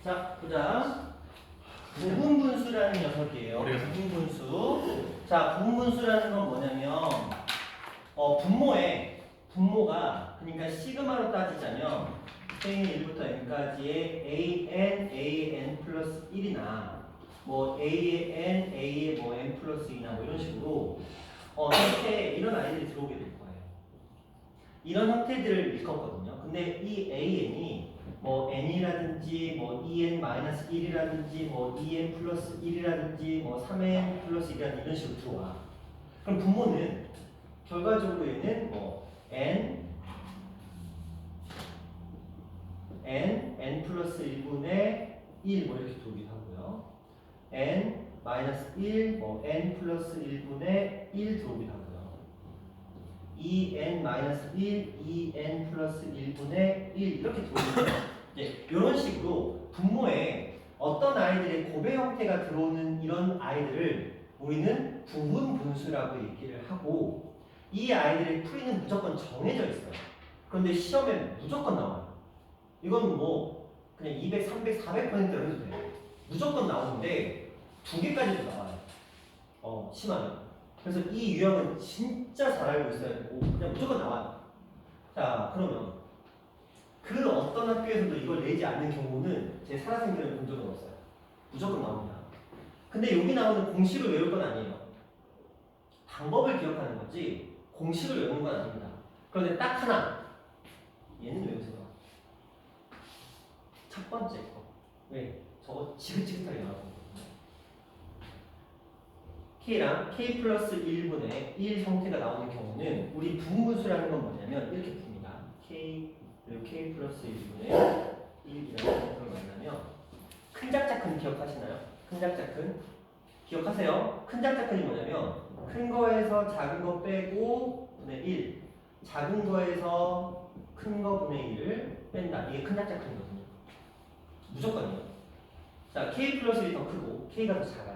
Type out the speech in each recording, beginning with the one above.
자, 보자. 부분분수라는 녀석이에요. 부분분수. 자, 부분분수라는 건 뭐냐면, 분모가, 그러니까 시그마로 따지자면, K는 1부터 N까지의 AN 플러스 1이나, 뭐, A의 뭐, N 플러스 2나 뭐 이런 식으로, 이렇게 이런 아이들이 들어오게 될 거예요. 이런 형태들을 일컫거든요. 근데 이 AN이 뭐 n이라든지 뭐 2n-1이라든지 뭐 2n 플러스 1이라든지 뭐 3n 플러스 1이라든지 이런 식으로 들어와. 그럼 분모는 결과적으로 얘는 뭐 n 플러스 1분의 1 뭐 이렇게 들어오기도 하고요. n 마이너스 1 뭐 n 플러스 1분의 1 들어오기도 하고요. 2n-1, 2n 플러스 1분의 1 이렇게 들어오는데요. 이런 식으로 분모에 어떤 아이들의 곱의 형태가 들어오는 이런 아이들을 우리는 부분 분수라고 얘기를 하고, 이 아이들의 풀이는 무조건 정해져 있어요. 그런데 시험에 무조건 나와요. 이건 뭐 그냥 200, 300, 400% 해도 돼요. 무조건 나오는데 2개까지도 나와요. 심하면. 그래서 이 유형은 진짜 잘 알고 있어야 되고 그냥 무조건 나와요. 자, 그러면 그 어떤 학교에서도 이걸 내지 않는 경우는 제 살아생전에 본 적은 없어요. 무조건 나옵니다. 근데 여기 나오는 공식을 외울 건 아니에요. 방법을 기억하는 거지 공식을 외우는 건 아닙니다. 그런데 딱 하나, 얘는 외우세요. 첫 번째 거. 왜? 저거 지긋지긋하게 나왔거든요. K랑 K 플러스 1분의 1 형태가 나오는 경우는 우리 부분분수라는 건 뭐냐면 이렇게 풉니다. K 그리고 K 플러스 1분의 1이라는 형태를 만나면 큰 작자 큰 기억하시나요? 큰 작자 큰 기억하세요? 큰 작자 큰이 뭐냐면 큰 거에서 작은 거 빼고 분의 1 작은 거에서 큰 거 분의 1을 뺀다. 이게 큰 작자 큰이거든요. 무조건이에요. 자, K 플러스 1이 더 크고 K가 더 작아요.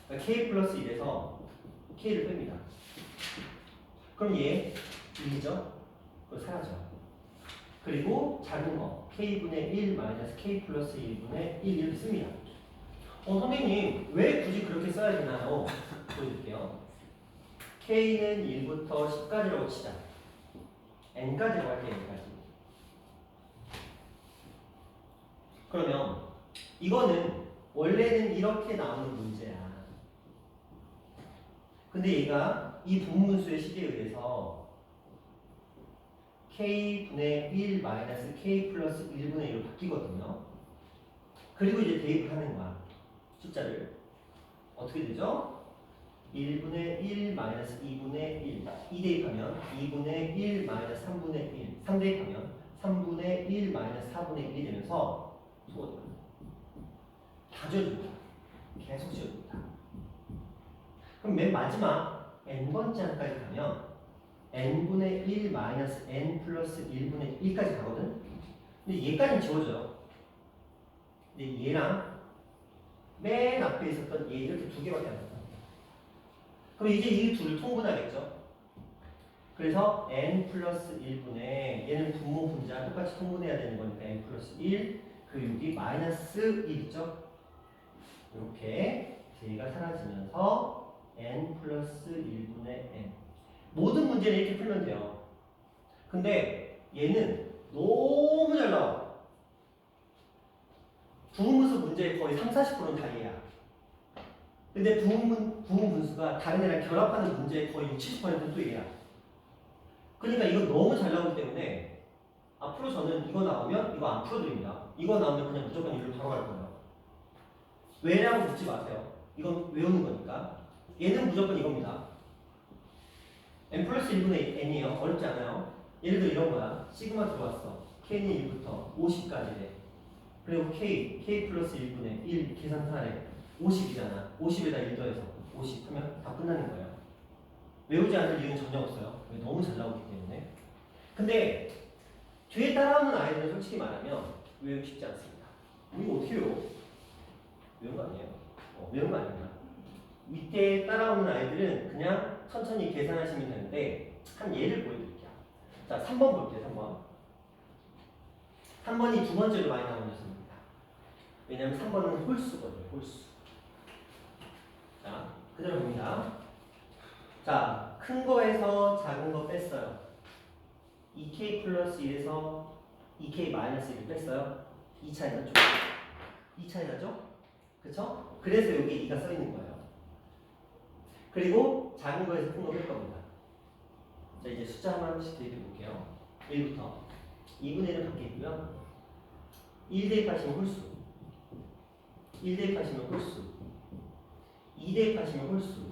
그러니까 K 플러스 1에서 K를 뺍니다. 그럼 얘 1이죠? 그거 사라져. 그리고 작은 거 K분의 1 마이너스 K 플러스 1분의 1 이렇게 씁니다. 선생님 왜 굳이 그렇게 써야 되나요? 보여드릴게요. K는 1부터 10까지라고 치자. N까지라고 할게요. N까지. 그러면 이거는 원래는 이렇게 나오는 문제야. 근데 얘가 이 분분수의 식에 의해서 K분의 1 마이너스 K 플러스 1분의 1로 바뀌거든요. 그리고 이제 대입을 하는 거야. 숫자를. 어떻게 되죠? 1분의 1 마이너스 2분의 1. 2 대입하면 2분의 1 마이너스 3분의 1. 3 대입하면 3분의 1 마이너스 4분의 1이 되면서 소거돼요. 다 지워줍니다. 계속 지워줍니다. 그럼 맨 마지막 n번째 항까지 가면 n분의 1 마이너스 n 플러스 1분의 1까지 가거든? 근데 얘까지는 지워져요. 근데 얘랑 맨 앞에 있었던 얘 이렇게 두 개밖에 안 나요. 그럼 이제 이 둘을 통분하겠죠? 그래서 n 플러스 1분의 얘는 분모 분자 똑같이 통분해야 되는 거니까 n 플러스 1 그리고 여기 마이너스 1 있죠? 이렇게 얘가 사라지면서 n 플러스 1분의 n 모든 문제를 이렇게 풀면 돼요. 근데 얘는 너무 잘 나와. 부분분수 문제의 거의 30-40%는 다 얘야. 근데 부분분수가 다른 애랑 결합하는 문제의 거의 60-70%는 또 얘야. 그러니까 이거 너무 잘 나오기 때문에 앞으로 저는 이거 나오면 이거 안 풀어드립니다. 이거 나오면 그냥 무조건 이리로 바로 갈 거예요. 왜냐고 묻지 마세요. 이건 외우는 거니까. 얘는 무조건 이겁니다. n 플러스 1분의 n이에요. 어렵지 않아요. 예를 들어 이런 거야. 시그마 들어왔어. k는 1부터 50까지 돼. 그리고 k 플러스 1분의 1 계산하래. 50이잖아. 50에다 1 더해서 50 하면 다 끝나는 거예요. 외우지 않을 이유는 전혀 없어요. 너무 잘 나오기 때문에. 근데 뒤에 따라오는 아이들은 솔직히 말하면 외우기 쉽지 않습니다. 이거 어떻게 외워? 외운 거 아니에요? 외운 거 아닙니다. 밑에 따라오는 아이들은 그냥 천천히 계산하시면 되는데 한 예를 보여드릴게요. 자, 3번 볼게요. 3번. 3번이 두 번째로 많이 나오는 녀석입니다. 왜냐면 3번은 홀수거든요. 홀수. 자, 그대로 봅니다. 자, 큰 거에서 작은 거 뺐어요. 2k 플러스 1에서 2k 마이너스 1을 뺐어요. 2 차이 나죠? 2 차이 나죠? 그쵸? 그래서 여기 2가 써 있는 거예요. 그리고 작은 거에서 큰 거 뺄 겁니다. 자, 이제 숫자 하나씩 대입해 볼게요. 1부터 2분의 1은 밖에 있고요. 1 대입하시면 홀수, 1 대입하시면 홀수, 2 대입하시면 홀수,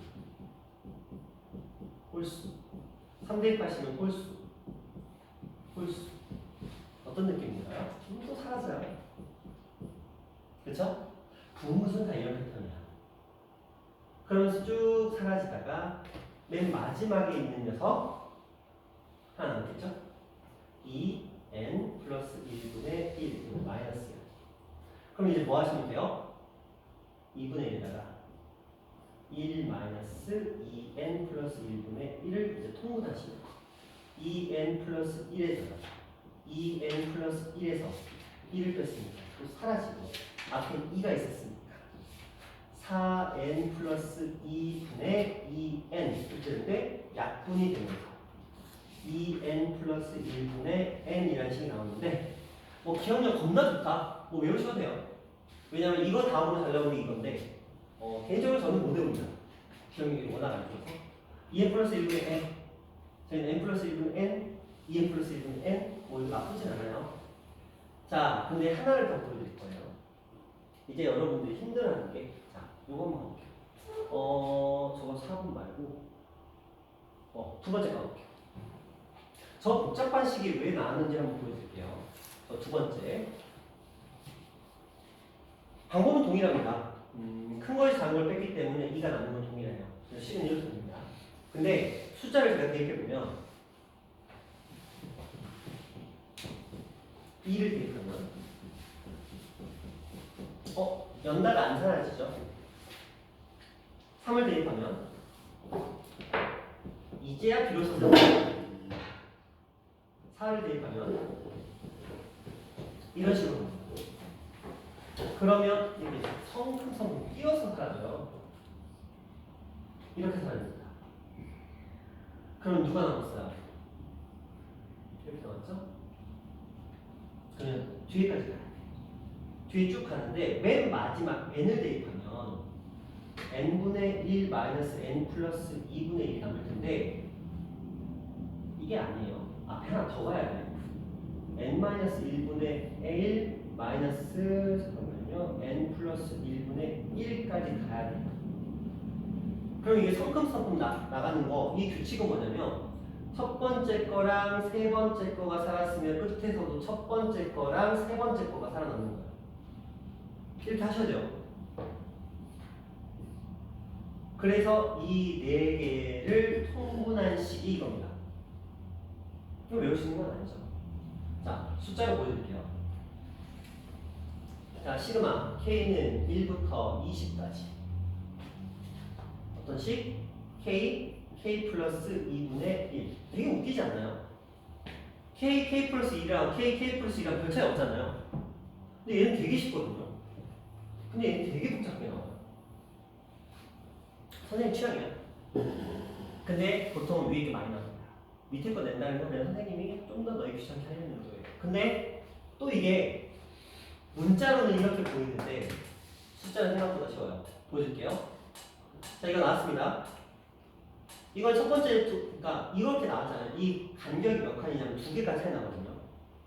홀수, 3 대입하시면 홀수, 홀수. 어떤 느낌인가요? 또 사라져요. 그쵸? 분무수는 다 이런 패턴이야. 그러면서 쭉 사라지다가 맨 마지막에 있는 녀석 하나 남겠죠? 2n 플러스 1분의 1 이거 마이너스야. 그럼 이제 뭐 하시면 돼요? 2분의 1에다가 1 마이너스 2n 플러스 1분의 1을 이제 통분하시면 2n 플러스 1에다가 2n 플러스 1에서 1을 뺐으니까 또 사라지고 앞에 2가 있었으니까 4n 플러스 2분의 2n 이렇게 되는데 약분이 되면서 2n 플러스 1분의 n이라는 식이 나오는데 뭐 기억력 겁나 좋다. 뭐 외우셔도 돼요. 왜냐면 이거 다음으로 잘 나오는 게 이건데 개인적으로 저는 못 외웁니다. 기억력이 워낙 안 좋아서 2n 플러스 1분의 n 저희는 n 플러스 1분의 n 2n 플러스 1분의 n 뭐 이거 나쁘진 않아요. 자, 근데 하나를 더 보여드릴 거예요. 이제 여러분들이 힘들어하는 게 자, 요것만 볼게요. 저거 4번 말고 두 번째 가볼게요. 저 복잡한 식이 왜 나왔는지 한번 보여드릴게요. 두 번째. 방법은 동일합니다. 큰 거에서 작은 걸 뺐기 때문에 2가 남는 건 동일해요. 그래서 식은 이렇게 됩니다. 근데 숫자를 제가 대입해보면 2를 대입하면 연다가 안 사라지죠? 3을 대입하면 이제야 비로소 4를 대입하면 이런 식으로 그러면 이렇게 성큼성큼 끼워서 사라져요. 이렇게 사라집니다. 그럼 누가 남았어요? 이렇게 남았죠? 그러면 뒤에까지 가야 돼. 뒤에 쭉 가는데 맨 마지막 n을 대입하면 n분의 1 마이너스 n 플러스 2분의 1이 남을 텐데 이게 아니에요. 앞에 하나 더 가야 돼요. n 마이너스 1분의 1 마이너스 잠깐만요. n 플러스 1분의 1까지 가야 돼요. 그럼 이게 성큼성큼 나가는 거, 이 규칙은 뭐냐면 첫 번째 거랑 세 번째 거가 살았으면 끝에서도 첫 번째 거랑 세 번째 거가 살아남는 거예요. 이렇게 하셔야 돼요. 그래서 이 네 개를 통분한 식이 이겁니다. 이거 외우시는 건 아니죠. 자, 숫자로 보여드릴게요. 자, 시그마 K는 1부터 20까지 어떤 식? K 플러스 2분의 1 되게 웃기지 않나요? K 플러스 1이랑 K 플러스 2랑 별 차이 없잖아요. 근데 얘는 되게 쉽거든요. 근데 얘는 되게 복잡하게 나와요. 선생님 취향이야. 근데 보통 위에 게 많이 나옵니다. 밑에 거 낸다는 건 그냥 선생님이 좀 더 너희 귀찮게 하려는 정도예요. 근데 또 이게 문자로는 이렇게 보이는데 숫자는 생각보다 쉬워요. 보여줄게요. 자, 이거 나왔습니다. 이건 첫 번째, 그러니까 이렇게 나왔잖아요. 이 간격이 몇 칸이냐면 두 개가 차이 나거든요.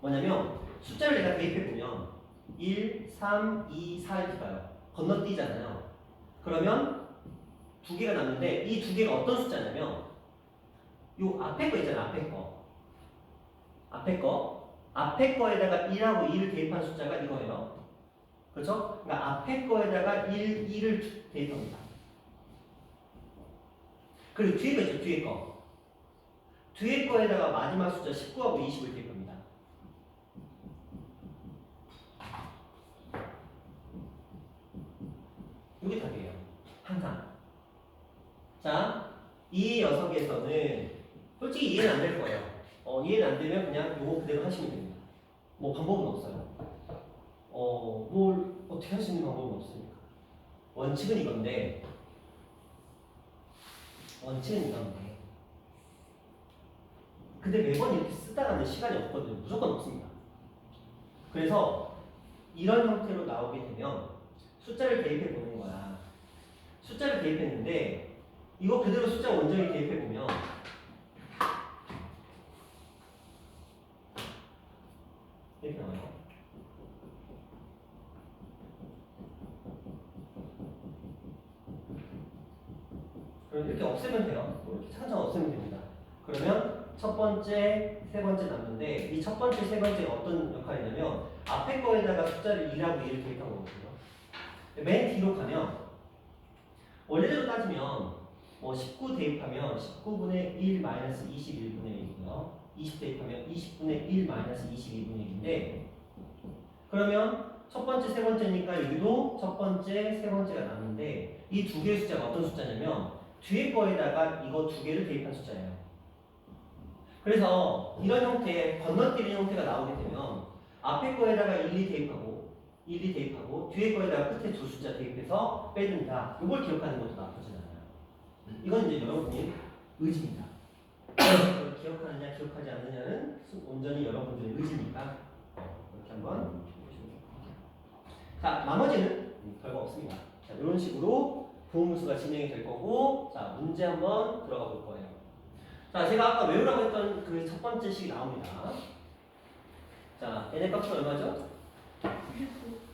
뭐냐면 숫자를 내가 대입해보면 1, 3, 2, 4 이렇게 가요. 건너뛰잖아요. 그러면 두 개가 남는데 이 두 개가 어떤 숫자냐면 요 앞에 거 있잖아요. 앞에 거에다가 1하고 2를 대입한 숫자가 이거예요. 그렇죠? 그러니까 앞에 거에다가 2를 대입합니다. 그리고 뒤에 거 있죠. 뒤에 거에다가 마지막 숫자 19하고 20을 대입합니다. 이게 답이에요. 항상. 자, 이 녀석에서는 솔직히 이해는 안 될 거예요. 이해는 안 되면 그냥 요거 그대로 하시면 됩니다. 뭐 방법은 없어요. 뭘 어떻게 할 수 있는 방법은 없습니까? 원칙은 이건데 근데 매번 이렇게 쓰다가는 시간이 없거든요. 무조건 없습니다. 그래서 이런 형태로 나오게 되면 숫자를 대입해 보는 거야. 숫자를 대입했는데 이거 그대로 숫자 원정에 대입해 보면 이렇게 나와요. 그럼 이렇게 없애면 돼요. 이렇게 차근차근 없애면 됩니다. 그러면 첫 번째, 세 번째 남는데 이 첫 번째, 세 번째가 어떤 역할이냐면 앞에 거에다가 숫자를 2라고 1을 대입한 거거든요. 맨 뒤로 가면 원래대로 따지면 19 대입하면 19분의 1 마이너스 21분의 1이고요. 20 대입하면 20분의 1 마이너스 22분의 1인데 그러면 첫 번째, 세 번째니까 여기도 첫 번째, 세 번째가 남는데 이 두 개의 숫자가 어떤 숫자냐면 뒤에 거에다가 이거 두 개를 대입한 숫자예요. 그래서 이런 형태의 건너뛰는 형태가 나오게 되면 앞에 거에다가 1, 2 대입하고 뒤에 거에다가 끝에 두 숫자 대입해서 빼준다. 이걸 기억하는 것도 나쁘지 않아요. 이건 이제 여러분의 의지입니다. 이걸 기억하느냐 기억하지 않느냐는 온전히 여러분들의 의지니까 이렇게 한번 보시면 됩니다. 자, 나머지는 별거 없습니다. 자, 이런 식으로 부호문수가 진행이 될 거고, 자, 문제 한번 들어가 볼 거예요. 자, 제가 아까 외우라고 했던 그 첫 번째 식이 나옵니다. 자, n의 값은 얼마죠?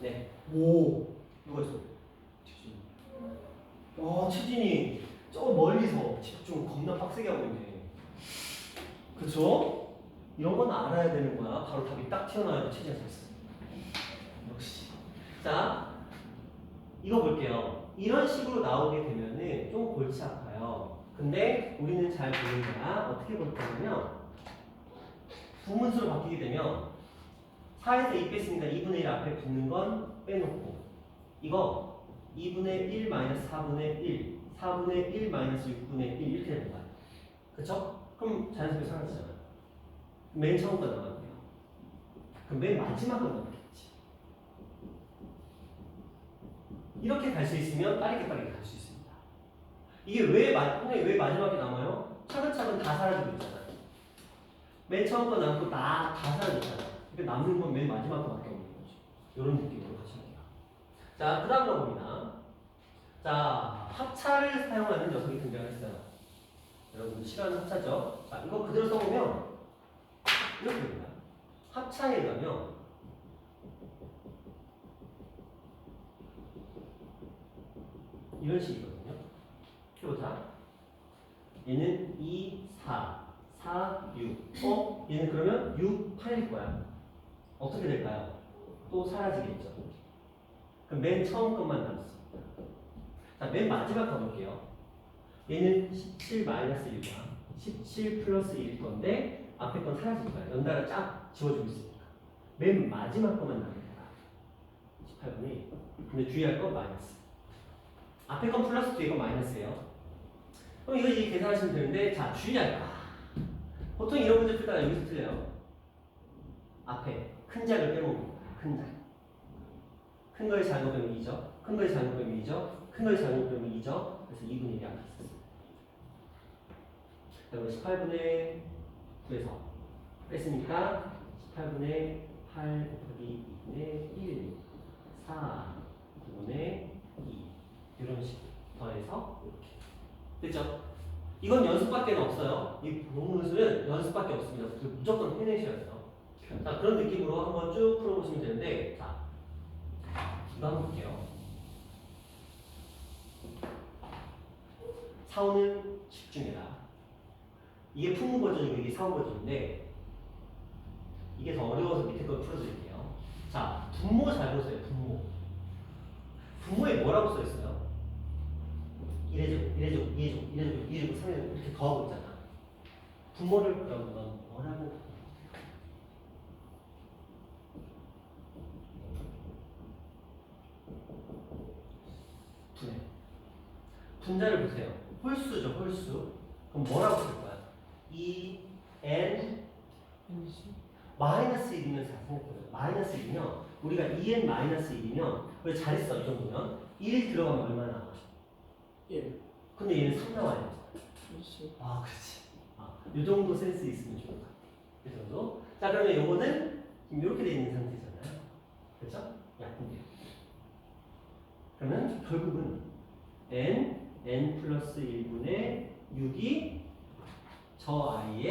네. 오, 누가 있어? 치진이 저 멀리서 집중 겁나 빡세게 하고 있네. 그쵸? 이런 건 알아야 되는 거야. 바로 답이 딱 튀어나와야 치진이 됐어. 역시. 자, 이거 볼게요. 이런 식으로 나오게 되면은 좀 골치 아파요. 근데 우리는 잘 보는 거야. 어떻게 볼 거냐면 부문수로 바뀌게 되면 4에서 2 뺐으니까 2분의 1 앞에 붙는 건 빼놓고 이거 2분의 1 마이너스 4분의 1 4분의 1 마이너스 6분의 1 이렇게 되는 거야. 그쵸? 그럼 자연스럽게 사라지잖아. 맨 처음 거 나왔고요. 그럼 맨 마지막 거 나왔겠지. 이렇게 갈 수 있으면 빠르게 갈 수 있습니다. 이게 왜 마지막에 남아요? 차근차근 다 사라지고 있잖아. 맨 처음 거 남고 다 사라졌잖아. 그러니까 남는 건 맨 마지막 거밖에 없는 거죠. 이런 느낌으로 가시면 돼요. 자, 그 다음 거 봅니다. 자, 합차를 사용하는 녀석이 등장했어요. 여러분 싫어하는 합차죠? 자, 이거 그대로 써보면 이렇게 됩니다. 합차에 가면 이런 식이거든요. 해보자. 얘는 2, 4, 4, 6. 얘는 그러면 6, 8일 거야. 어떻게 될까요? 또 사라지겠죠. 그럼 맨 처음 것만 남습니다. 자, 맨 마지막 가볼게요. 얘는 17 마이너스 1이야. 17 플러스 1일 건데 앞에 건 사라질 거야. 연달아 쫙 지워주고 있으니까. 맨 마지막 것만 남는 거야. 18분의 1. 근데 주의할 건 마이너스. 앞에 건 플러스 뒤에 건 마이너스예요. 그럼 이거 계산하시면 되는데, 자, 주의할 거. 보통 이런 문제 풀다가 여기서 틀려요. 앞에 큰 작을 빼먹는 거야. 큰 작. 큰 거에 작은 빼면 2죠. 큰 거에 작은 빼면 2죠. 큰 거에 작은 빼면 2죠. 그래서 2분의 1이 앞에 있었어요. 그리고 18분의 9에서 뺐으니까 18분의 8 곱하기 2분의 1, 4, 9분의 2 이런 식으로 더해서 이렇게 됐죠? 이건 연습밖에 없어요. 이 논문술은 연습밖에 없습니다. 무조건 해내셔야 돼요. 자, 그런 느낌으로 한번 쭉 풀어보시면 되는데, 자, 이거 한번 볼게요. 사오는 집중해라. 이게 풍무 버전이고 이게 사오 버전인데 이게 더 어려워서 밑에 걸 풀어드릴게요. 자, 분모 잘 보세요. 분모에 뭐라고 써있어요? 1해주고 2해주고 3해주고 이렇게 더하고 있잖아. 분모를 그럼 넌 뭐라고? 분자를 보세요. 홀수죠, 홀수. 그럼 뭐라고 쓸 거야? 2n 마이너스 1이면 잘 생각해요. 마이너스 1이면 우리가 2n 마이너스 1이면 우리 잘했어 이 정도면 1 들어가면 얼마 나와? 1. 근데 얘는 3 나와야 돼. 그렇지. 아 그렇지. 이 정도 센스 있으면 좋을 것 같아. 이 정도. 자 그러면 요거는 지금 이렇게 돼 있는 상태잖아요. 그렇죠? 약분돼요. 그러면 결국은 n 플러스 1분의 6이 저 아이의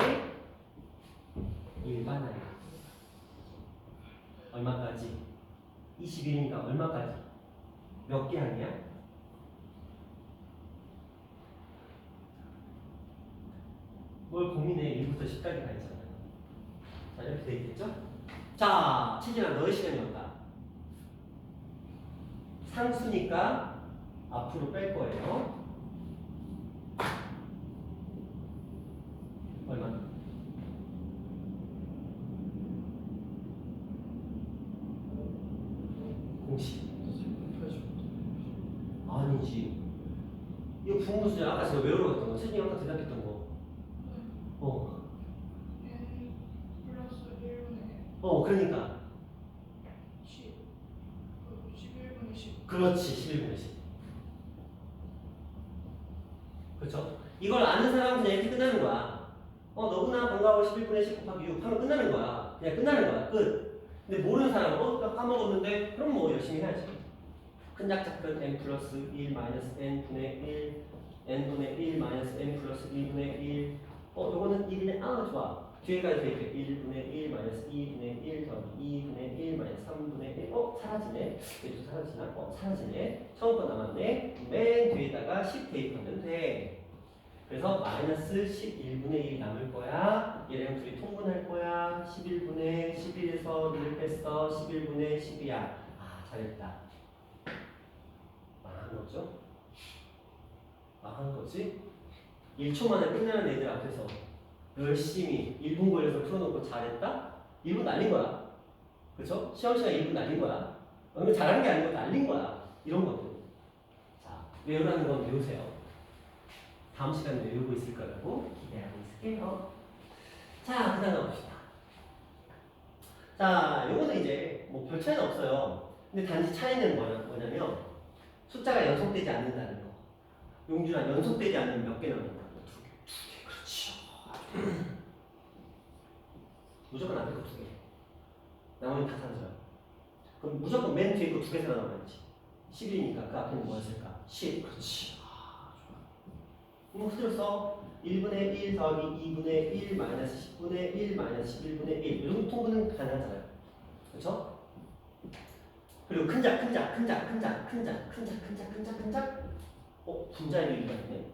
일반 아이. 얼마까지? 21이니까 얼마까지? 몇 개 항이야? 뭘 고민해? 1부터 10까지 가 있잖아요. 자, 이렇게 돼 있겠죠? 자, 치진아, 너의 시간이었다. 상수니까 앞으로 뺄 거예요. 얼마? 공식. 아니지. 이거 분무수야. 아까 제가 외우러 갔던 거. 채진이 아까 대답했던 거. n 플러스 1분의 그러니까. 10 11분의 10 그렇지. 11분의 10. 그렇죠? 이걸 아는 사람은 그냥 이렇게 끝나는 거야. 너구나 반가워 11분의 10 곱하기 6 하면 끝나는 거야. 그냥 끝나는 거야. 끝. 근데 모르는 사람은 나 까먹었는데 그럼 뭐 열심히 해야지. 큰 작작은 n 플러스 1 마이너스 n분의 1 n분의 1 마이너스 n 플러스 1분의 1 요거는 1분의 좋아. 뒤에까지 돼 있게 1분의 1 마이너스 2분의 1 더하기 2분의 1 마이너스 3분의 1 사라지네. 얘도 사라지나? 사라지네. 처음 거 남았네. 맨 뒤에다가 10 대입하면 돼. 그래서 마이너스 11분의 1이 남을 거야. 얘랑 둘이 통분할 거야. 11분의 11에서 1을 뺐어. 11분의 10이야. 잘했다. 망한 거죠? 망한 거지? 1초 만에 끝나는 애들 앞에서 열심히 1분 걸려서 풀어놓고 잘했다? 1분 날린 거야. 그쵸? 시험 시간 1분 날린 거야. 잘하는 게 아니고 날린 거야. 이런 것들. 자, 외우라는 건 외우세요. 다음 시간에 외우고 있을 거라고 기대하고 있을게요. 자, 그 다음 봅시다. 자, 요거는 이제 뭐 별 차이는 없어요. 근데 단지 차이는 뭐냐면 숫자가 연속되지 않는다는 거. 용준아, 연속되지 않으면 몇 개 나온다? 두 개. 그렇지. 무조건 앞에 거 두 개. 나머지 다 사라져요. 그럼 무조건 맨 뒤에 거 두 개 살아남아야지. 10이니까 그 앞에는 뭐였을까? 10. 그렇지. 그럼 그대로 써. 1분의 1 더하기 2분의 1 마이너스 10분의 1 마이너스 11분의 1. 이 정도 통분은 가능하잖아요. 그렇죠? 그리고 큰작. 분자에도 2가 있네.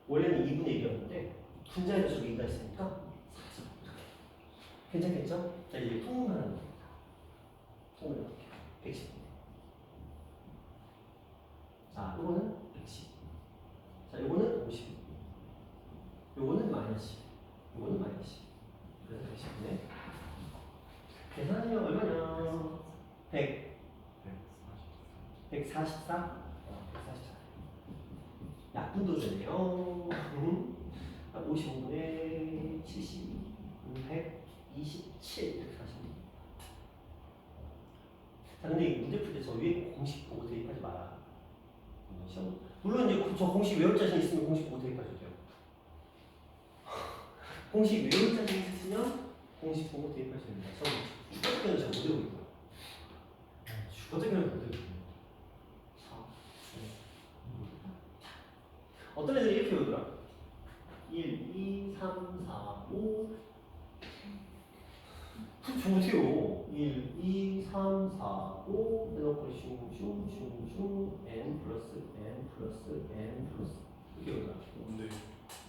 원래는 2분의 1이었는데 분자에도 저기 2가 있으니까 괜찮겠죠? 자, 이제 통분하는 겁니다. 통분을 어떻게 해요? 110. 자, 이거는 110. 자, 요거는 50. 요거는 마이너스 10. 요거는 마이너스 10. 그래서 110이네. 계산하면 얼마냐? 144? 144. 약분도 되네요. 55분의 70. 127. 140. 자, 근데 이 문제 풀 때 저 위에 공식 보고 대입하지 마라. 물론 이제 저 공식 외울 자신 있으면 공식 보고 대입하셔도 돼요. 공식 외울 자신 있으면 공식 보고 대입하셔야 됩니다. 저는 죽어때는 잘 못 외우고 있고요. 죽어때는 못 외우고 있고요. 어떤 애들이 이렇게 외우더라. 1, 2, 3, 4, 5. 저 어떻게 외워? 1, 2, 3, 4, 5 해놓고 슝 n 플러스 n 플러스 n 플러스 이렇게 외우더라.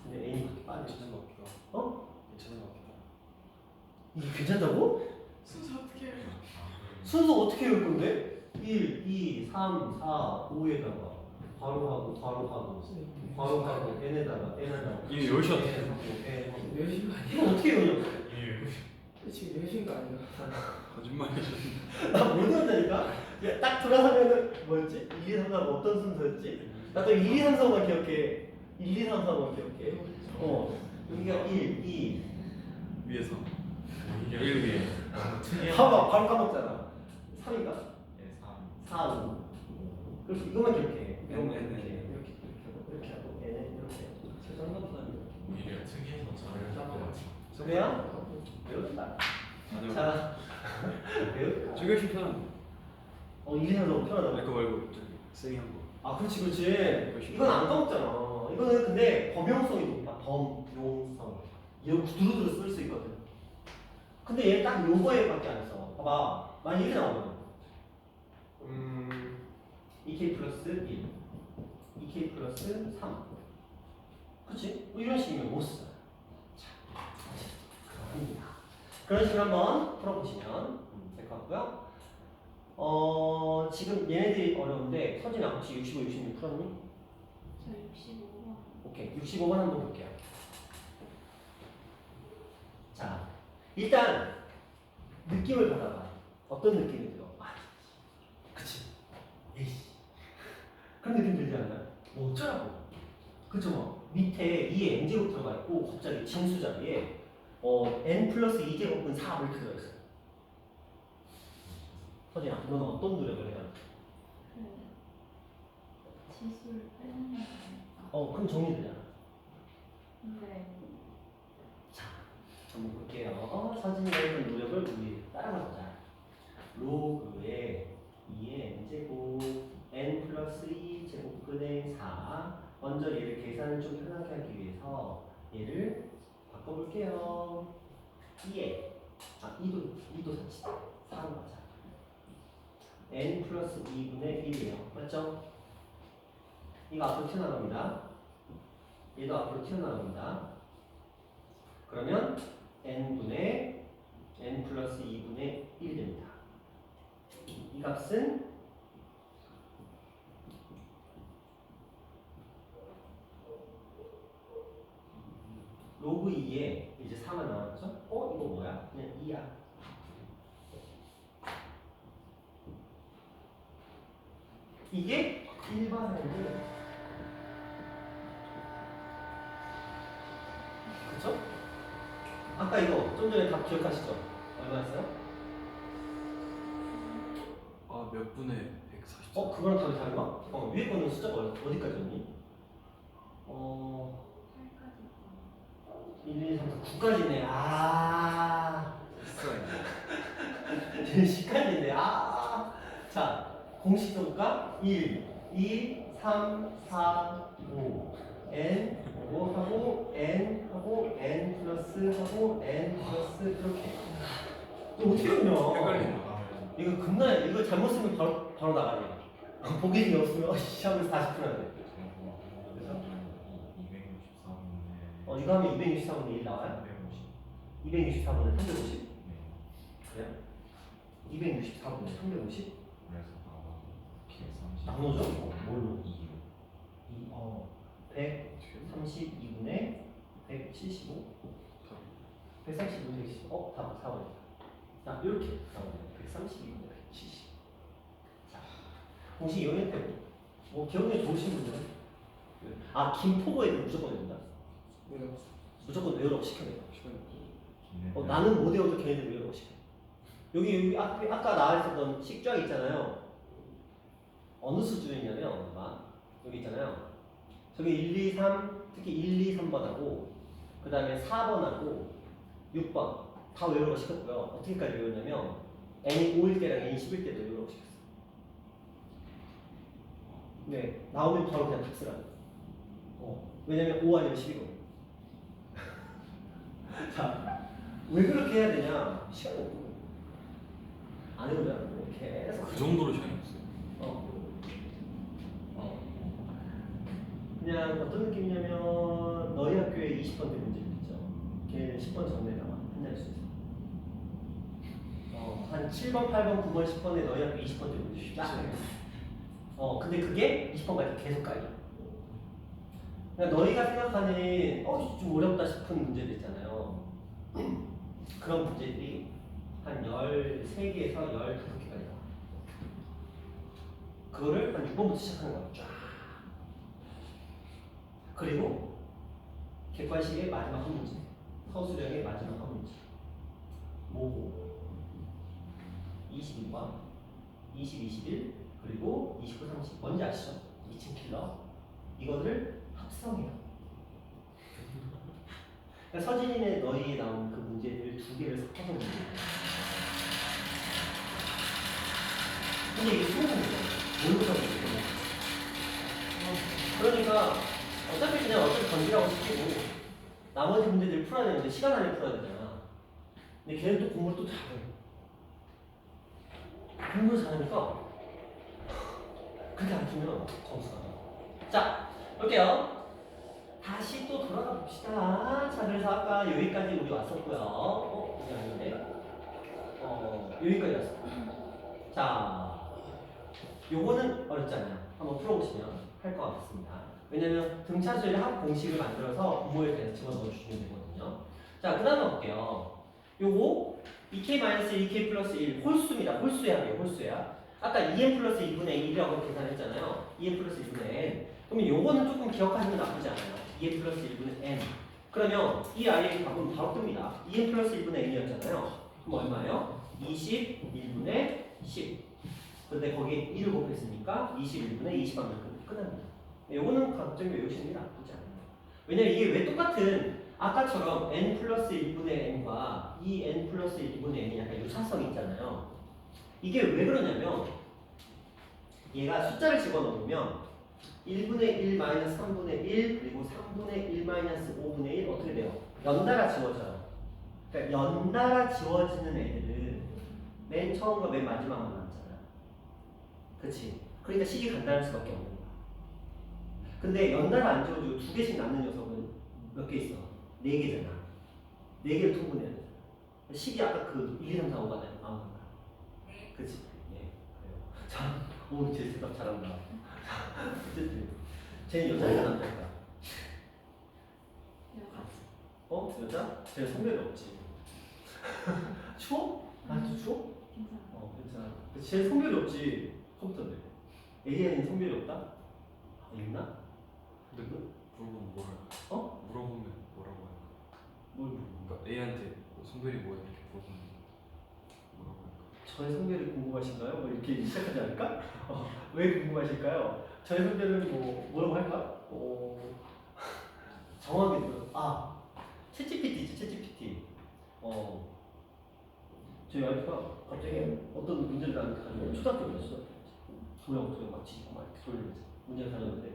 근데 n이 그렇게 빠져. 괜찮은 것 같기도 하고. 이게 괜찮다고? 순서 어떻게 해요? 순서 어떻게 외울 건데? 1, 2, 3, 4, 5에다가 바로 하고 n에다가 이게 열시간 외우신 거 아니야? 이거 어떻게 외우냐고? 지금 외우신 거 아니야? 거짓말이야. 나 못 외운다니까? 야, 딱 돌아서면은 뭐였지? 1, 2, 3, 4 어떤 순서였지? 나도 1, 2, 3, 4만 기억해. 1, 2, 3, 4만 기억해. 여기가 1, 2 위에서 1 위에 봐봐 바로 까먹잖아. 3인가? 네, 4, 5. 그래서 이것만 기억해. 이것만 네, 네, 이렇게 네. 이렇게 하고 얘는 이렇게. 최상급은 오히려 특이해서 저를 잡고 같이. 그래요? 외웠다. 아니요. 자, 외웠다. 저게 훨씬 편한데. 이래서 너무 편하다고. 아니, 그거 말고 저기 쌤이 한 거. 아, 그렇지, 그렇지. 이건 안 까먹잖아. 이거는 근데 범용성이 높아. 범용성. 이거 두루두루 쓸 수 있거든. 근데 얘는 딱 요거에밖에 안 써. 봐봐. 만약 이렇게 나오면 2k 플러스 1, 2k 플러스 3. 그치? 뭐 이런 식이면 못 써. 자, 그럽니다. 그런 식으로 한번 풀어보시면 될 것 같고요. 지금 얘네들이 어려운데 서진아 혹시 65, 66 풀었니? 저 65번. 오케이, 65번 한번 볼게요. 자, 일단 느낌을 받아봐. 어떤 느낌이 들어? 그치? 에이씨. 그런 느낌 들지 않나요? 뭐 어쩌라고? 그쵸? 뭐 밑에 2에 n제곱 들어가 있고 갑자기 진수 자리에 n 플러스 2제곱은 4 이렇게 들어있어. 서진아, 너는 어떤 노력을 해야 돼? 그 지수를 빼는 거니까. 그럼 정리되잖아. 네. 자, 한번 볼게요. 서진이가 했던 노력을 우리 따라가 보자. 로그에 2의 n제곱 n 플러스 2 제곱근의 4. 먼저 얘를 계산을 좀 편하게 하기 위해서 얘를 바꿔볼게요. 2에 2도 같이 4로 가자. n 플러스 2분의 1이에요. 맞죠? 이거 앞으로 튀어나갑니다. 얘도 앞으로 튀어나갑니다. 그러면 n분의 n 플러스 2분의 1이 됩니다. 이 값은 로그 2에 이제 4만 나왔죠? 이거 뭐야? 그냥 2야. 이게 일반인데, 그쵸? 아까 이거 좀 전에 답 기억하시죠? 얼마였어요? 아, 몇 분에 140. 그거랑 답이 다르나? 위에 거는 숫자가 어디까지였니? 8까지. 1, 2, 3, 4, 9까지네. 있어요. 10까지네. 자, 공식 써볼까? 1, 2, 3, 4, 5. n 하고 n 하고 n 플러스 하고 n 플러스 이렇게. 이거 어떻게 그려? 헷갈린다. 이거 금날 이거 잘못 쓰면 바로 나가네. 보기 중에 없으면 시험에서 다시 풀어야 돼. 이거 하면 264분의 1 나와요? 264분의 350? 그래요? 264분의 350? 나누죠? 뭘로? 132분의 175? 132분의 175? 답 4번이다. 자, 이렇게 나오네요. 132분의 170. 자, 공식 이용했대요. 기억력이 좋으신 분들은? 김포고 애들 무조건 외운다. 무조건 외우라고 시켜내요. 나는 못 외워도 걔네들 외우라고 시켜. 여기 아까 나와있었던 식쫙 있잖아요. 어느 수준이냐면 여기 있잖아요. 저기 1, 2, 3 특히 1, 2, 3번하고 그 다음에 4번하고 6번 다 외우라고 시켰고요. 어떻게까지 외우냐면 n이 5일 때랑 n이 10일 때도 외우라고 시켰어요. 네, 나오면 바로 그냥 답 쓰라고. 왜냐면 5 아니면 10이거든요. 자, 왜 그렇게 해야 되냐? 시간이 없고 안 해보잖아. 계속 그 정도로 시간이 없어요. 그냥 어떤 느낌이냐면 너희 학교에 20번대 문제를 있죠. 걔는 10번 전에다가 한달 수 있어. 한 7번, 8번, 9번, 10번에 너희 학교 20번대 문제 쫙 해. 근데 그게 20번까지 계속 깔려. 그러니까 너희가 생각하는 좀 어렵다 싶은 문제들 있잖아요. 그런 문제들이 한 13개에서 15개까지 나와. 그거를 한 6번부터 시작하는 거야. 쫙. 그리고 객관식의 마지막 한 문제, 서술형의 마지막 한 문제. 뭐고? 22번, 20, 21, 그리고 29, 30. 뭔지 아시죠? 미친 킬러. 이거를 합성해요. 그러니까 서진이네 너희에 나온 그 문제들 두 개를 섞어서 문제예요. 근데 이게 수능 문제예요. 모의고사 문제예요. 그러니까 어차피 그냥 어차피 던지라고 시키고 나머지 문제들 풀어야 되는데 시간 안에 풀어야 되잖아. 근데 걔는 또 공부를 또 잘해. 공부를 잘하니까 그렇게 안 주면 점수가 나. 자, 볼게요. 다시 또 돌아가 봅시다. 자, 그래서 아까 여기까지 우리 왔었고요. 이게 아닌데. 여기까지 왔어. 자, 요거는 어렵잖아요. 한번 풀어보시면 할 것 같습니다. 왜냐면 등차수의 합 공식을 만들어서 부호에 대해서 집어넣어 주시면 되거든요. 자, 그 다음에 볼게요. 요거 2k-2k 플러스 1 홀수입니다. 홀수의 합이에요. 홀수의 합. 아까 2n 플러스 2분의 1이라고 계산했잖아요. 2n 플러스 2분의 n. 그러면 요거는 조금 기억하시면 나쁘지 않아요. 2n 플러스 1분의 n. 그러면 이 아이의 값은 바로 뜹니다. 2n 플러스 1분의 n이었잖아요. 그럼 얼마예요? 21분의 10. 근데 거기에 1을 곱했으니까 21분의 20만큼 끝납니다. 요거는 각점 외우시는 게 나쁘지 않아요. 왜냐면 이게 왜 똑같은 아까처럼 n 플러스 1분의 n과 이 n 플러스 1분의 n이 약간 유사성이 있잖아요. 이게 왜 그러냐면 얘가 숫자를 집어넣으면 1분의 1 마이너스 3분의 1 그리고 3분의 1 마이너스 5분의 1 어떻게 돼요? 연달아 지워져요. 그러니까 연달아 지워지는 애들은 맨 처음과 맨 마지막만 남잖아. 그치? 그러니까 식이 간단할 수밖에 없는 거야. 근데 연달아 안 지워지고 두 개씩 남는 녀석은 몇 개 있어? 네 개잖아. 네 개를 통분해야 돼. 식이 아까 그 1, 2, 3, 4, 5가 나온 거야. 그치? 예. 그래요. 자, 오, 제 대답 잘한다. 어쨌든 쟤는 여자일까 남자일까? 여자? 쟤는 성별이 없지. 추워? 좀 추워? 괜찮아. 괜찮아. 쟤 성별이 없지. 컴퓨터인데. AI는 성별이 없다? 있나? 근데 물어보면 뭐라 물어보면 뭐라고 해요? 뭘 그러니까 A한테 성별이 뭐야 이렇게 물어보면 뭐라고 할까? 저의 성별이 궁금하신가요? 뭐 이렇게 시작하지 않을까? 왜 궁금하실까요? 저의 성별은 뭐라고 할까? 정확하게 들어요. 챗GPT죠, 챗GPT. 저희 와이프가 갑자기 어떤 문제를 나한테 가지고 초등학교였어. 도형 막 지고 막 이렇게 돌리면서 문제를 가졌는데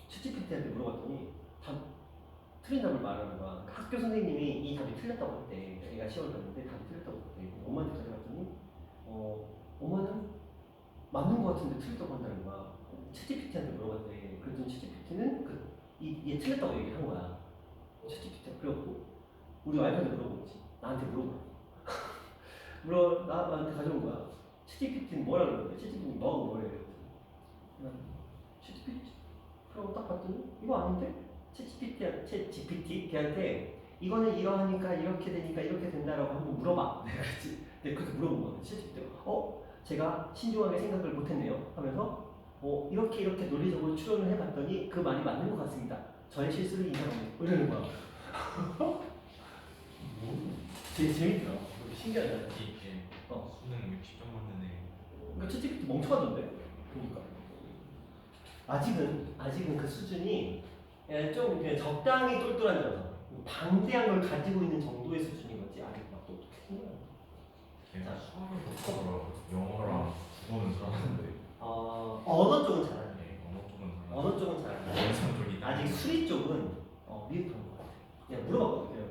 챗GPT한테 물어봤더니 답 틀린 답을 말하는 거야. 학교 선생님이 이 답이 틀렸다고 했대. 애가 시험을 봤는데 답이 틀렸다고 했대. 엄마한테 가져갔더니 엄마는 맞는 거 같은데 틀렸다고 한다는 거야. 챗GPT한테 물어봤대. 그랬더니 챗GPT는 얘 틀렸다고 얘기를 한 거야. 챗GPT가 그래갖고 우리 와이프한테 물어보지. 나한테 물어봐. 나한테 가져온 거야. 챗GPT는 뭐라 그러는데? 챗GPT는 너하고 뭐래? 챗GPT 그러고 딱 봤더니 이거 아닌데? 챗GPT 걔한테 이거는 이러하니까 이렇게 되니까 이렇게 된다라고 한번 물어봐. 내가 그랬지. 내가 그렇게 물어본 거야. 챗GPT가 제가 신중하게 생각을 못했네요 하면서 이렇게 논리적으로 추론을 해봤더니 그 말이 맞는 것 같습니다. 저의 실수를 인정합니다. 이러는 거야. 되게 재밌더라. 신기하잖아. 이게 수능 60점 맞는 애. 그러니까 챗GPT 멍청하던데. 그러니까 아직은 그 수준이 좀 그냥 적당히 똘똘한 정도. 방대한 걸 가지고 있는 정도의 수준인 거지. 아직 막 똑똑해. 걔가 수학을 못하더라고. 영어랑 국어는 잘하는데. 언어 쪽은 잘하네. 언어 쪽은 잘하네. 원상 쪽이 아직 수리 쪽은 미흡한 것 같아. 그냥 물어봤거든요.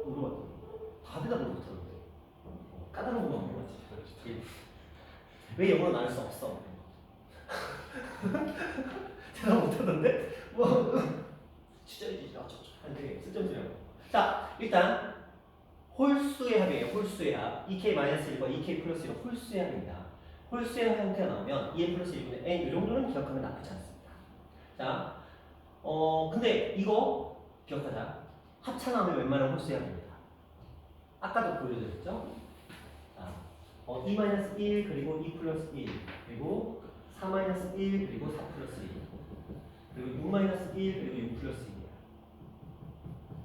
물어봤더니 다 대답을 못하는데 까다로운 것만 물어봤지. 왜 영어는 안 할 수 없어? 대답 못하던데? 취재해주지. 한테 쓸점수라고. 자, 일단 홀수의 합이에요. 홀수의 합. 2k-1과 2k 플러스 1은 홀수의 합입니다. 홀수의 형태가 나오면 2n 플러스 1분의 n 이 정도는 기억하면 나쁘지 않습니다. 자, 근데 이거 기억하자. 합차나오면 웬만한 홀수의 합입니다. 아까도 보여드렸죠? 자, 2-1 그리고 2 플러스 1 그리고 4-1 그리고 4 플러스 1 그리고 6-1 그리고 6 플러스 1이야.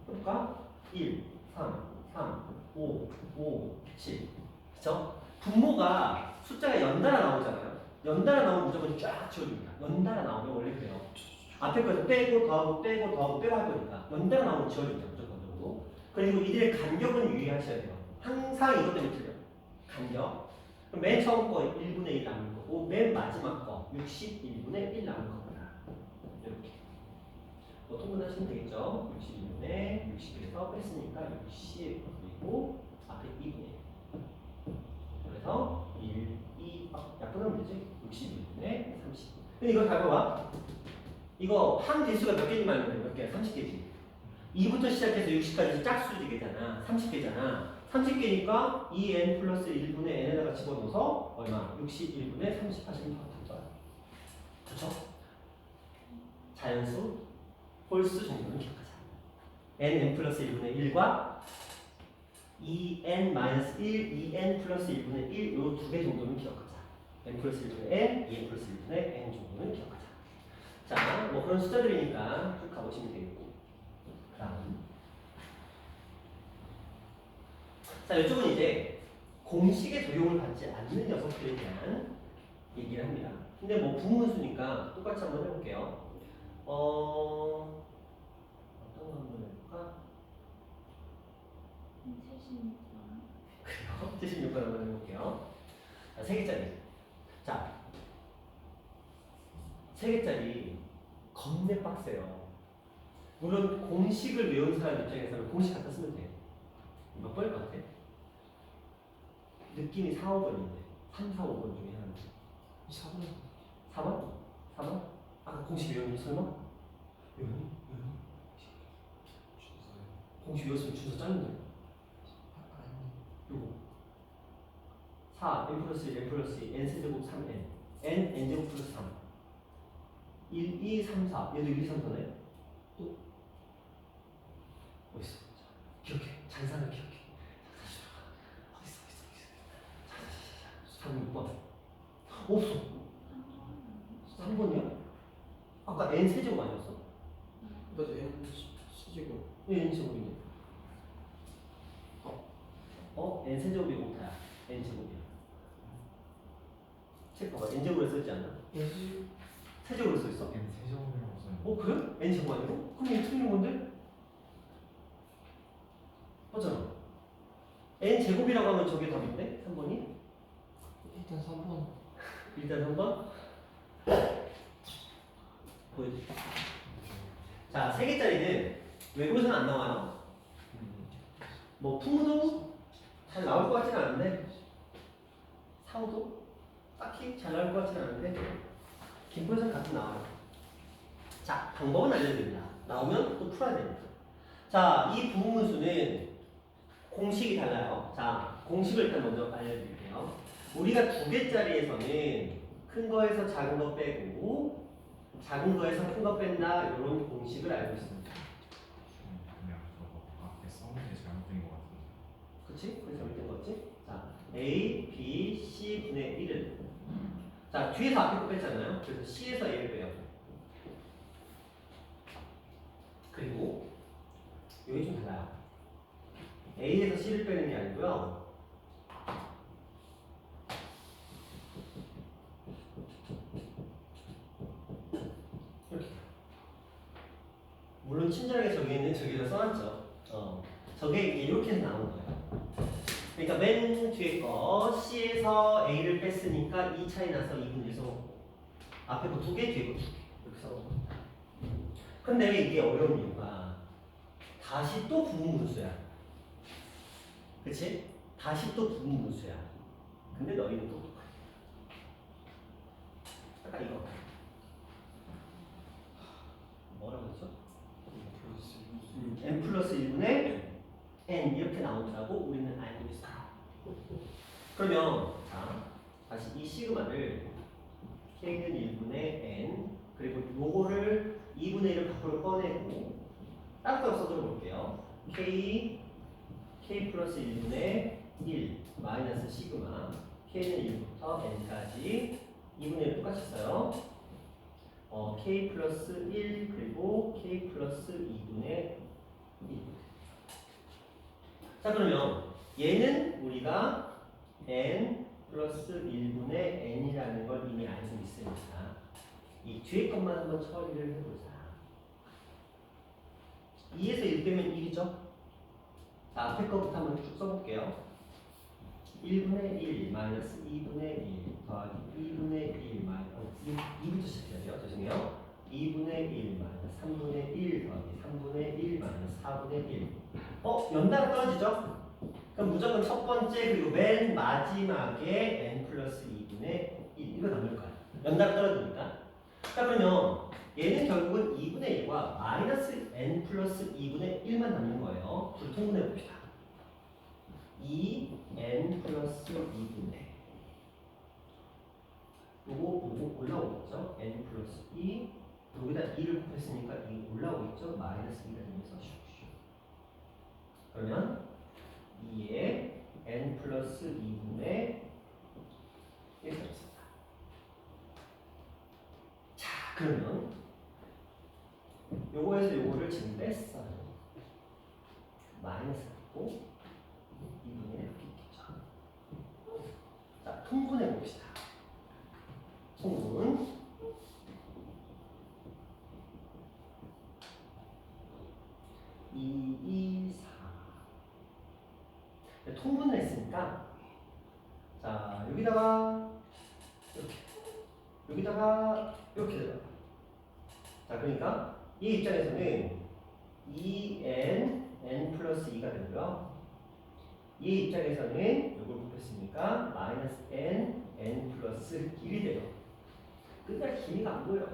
그러니까 1, 3, 3, 5, 5, 7 그쵸? 분모가 숫자가 연달아 나오잖아요. 연달아 나오면 무조건 쫙 지워줍니다. 연달아 나오면 원래 그래요. 앞에 거에서 빼고 더하고 빼고 더하고 빼고 할 거니까 연달아 나오면 지워줍니다. 무조건적으로. 그리고 이들의 간격은 유의하셔야 돼요. 항상 이것 때문에 틀려. 간격. 그럼 맨 처음 거 1분의 1 남은 거고 맨 마지막 거 61분의 1 남은 겁니다. 이렇게. 뭐 통분하시면 되겠죠? 61분의 61에서 뺐으니까 60 그리고 앞에 2분의 1. 그래서 1, 2, 약분하면 되지? 61분의 30. 근데 이거 잘 봐봐. 이거 한 개수가 몇 개인지 알면 돼. 몇 개야? 30개지. 2부터 시작해서 60까지 짝수지개잖아. 30개잖아. 30개니까 2n 플러스 1분의 n에다가 집어넣어서 얼마? 61분의 30 하시면 됩니다. 그렇죠? 자연수, 홀수 정도는 기억하자. n 플러스 1분의 1과 2n 마이너스 1, 2n 플러스 1분의 1 요 두 개 정도는 기억하자. n 플러스 1분의 n, 2n 플러스 1분의 n 정도는 기억하자. 자, 뭐 그런 숫자들이니까 쭉 가보시면 되겠고. 다음. 자, 이쪽은 이제 공식에 적용을 받지 않는 녀석들에 대한 얘기를 합니다. 근데 뭐 부문수니까 똑같이 한번 해볼게요. 어떤 거 한번 해볼까? 76번. 76번 한번 해볼게요. 자, 3개짜리. 자, 3개짜리 겁내 빡세요. 물론 공식을 외운 사람 입장에서는 공식 갖다 쓰면 돼. 몇 번일 것 같아? 느낌이 4, 5번인데 3, 4, 5번 중에 하나. 4번. 4번? 4번? 아까 공식 외웠니 설마? 외웠니? 공식 외웠으면 준서 짜는데 요거 4, n 플러스 1, n 플러스 2, n 세제곱 3n n, n제곱 플러스 3 1, 2, 3, 4 얘도 1, 2, 3, 4네? 또? 어딨어? 기억해 잔산을 기억해 어딨어 3, 6번 없어 3번이야? 아까 n 세제곱 아니었어? 맞아, n C제곱. 왜 n 제곱이냐? n 세제곱이 오타야 n 제곱이야 책 봐봐 n 제곱으로 써있지 않나? n 세제곱으로 써있어? n 세제곱이라고 써요. 그래? n 제곱 아니고? 그럼 이게 틀린 건데? 맞잖아 n 제곱이라고 하면 저게 답인데? 3번이? 일단 3번. 일단 3번 보여줘 자 3개짜리는 외국에서는 안 나와요 뭐 풍도 잘 나올 것 같지는 않은데 상도 딱히 잘 나올 것 같지는 않은데 김포에서는 가끔 나와요 자 방법은 알려드립니다 나오면 또 풀어야 됩니다 자 이 부분수는 공식이 달라요 자 공식을 일단 먼저 알려드릴게요 우리가 2개짜리에서는 큰 거에서 작은 거 빼고 작은 거에서 큰 거 뺀다 이런 공식을 알고 있습니다 그냥 저거 앞에 써는 게 잘못된 것 같은데. 그치? 그래서 잘못된 거지? 자 A, B, C 분의 1은 자 뒤에서 앞에 거 뺐잖아요 그래서 C에서 A를 빼요 그리고 여기 좀 달라요 A에서 C를 빼는 게 아니고요 이렇게 물론 친절하게 저기에는 저기다 써놨죠 저게 이렇게 해서 나오는 거예요 그러니까 맨 뒤에 거 C에서 A를 뺐으니까 2 차이 나서 2분의 1서 앞에 거 2개 뒤에 거 2개 이렇게 써놓은 겁니다 근데 이게 어려운 이유가 다시 또 부분분수야 그치? 다시 또 부분분수야 근데 너희는 또 똑같아 아까 이거 뭐라고 했죠? n 플러스 1분의 n 이렇게 나오더라고 우리는 알고 있어 그러면 자 다시 이 시그마를 k는 1분의 n 그리고 요거를 2분의 1을 밖으로 꺼내고 따로따로 써들어 볼게요 k 플러스 1분의 1 마이너스 시그마 k는 1부터 n까지 2분의 1 똑같이 써요 k 플러스 1 그리고 k 플러스 2분의 1 자 그러면 얘는 우리가 n 플러스 1분의 n이라는 걸 이미 알고 있으니까 이 뒤에 것만 한번 처리를 해보자. 2에서 1 빼면 1이죠? 자, 앞에 것부터 한번 쭉 써볼게요. 1분의 1 마이너스 2분의 1 더하기 2분의 1 마이너스 2부터 시작해야 돼요. 죄송해요. 2분의 1 마이너스 3분의 1 더하기 3분의 1 마이너스 4분의 1. 연달아 떨어지죠? 그럼 무조건 첫 번째 그리고 맨 마지막에 n 플러스 2분의 1 이거 남을 거야. 연달아 떨어지니까. 자, 그러면 얘는 결국은 2분의 1과 마이너스 n 플러스 2분의 1만 남는 거예요. 둘 통분해 봅시다. 2n 플러스 2분의 요거 올라오겠죠? n 플러스 2 여기다 2를 곱했으니까 이 올라오겠죠? 마이너스 2가 되면서 슉슉. 그러면 2에 n 플러스 2분의 1이 있습니다. 자, 그러면 요거에서 요거를 지금 뺐어요. 마이너스 갖고 2분의 1 이렇게 있겠죠. 자, 통분해 봅시다. 통분. 2, 2, 4. 통분을 했으니까, 자, 여기다가, 이렇게. 여기다가, 이렇게 들어가. 자, 그러니까, 이 입장에서는 2n, n 플러스 2가 되고요. 이 입장에서는 이걸 곱했으니까, 마이너스 n, n 플러스 1이 돼요. 끝날 기미가 안 보여요.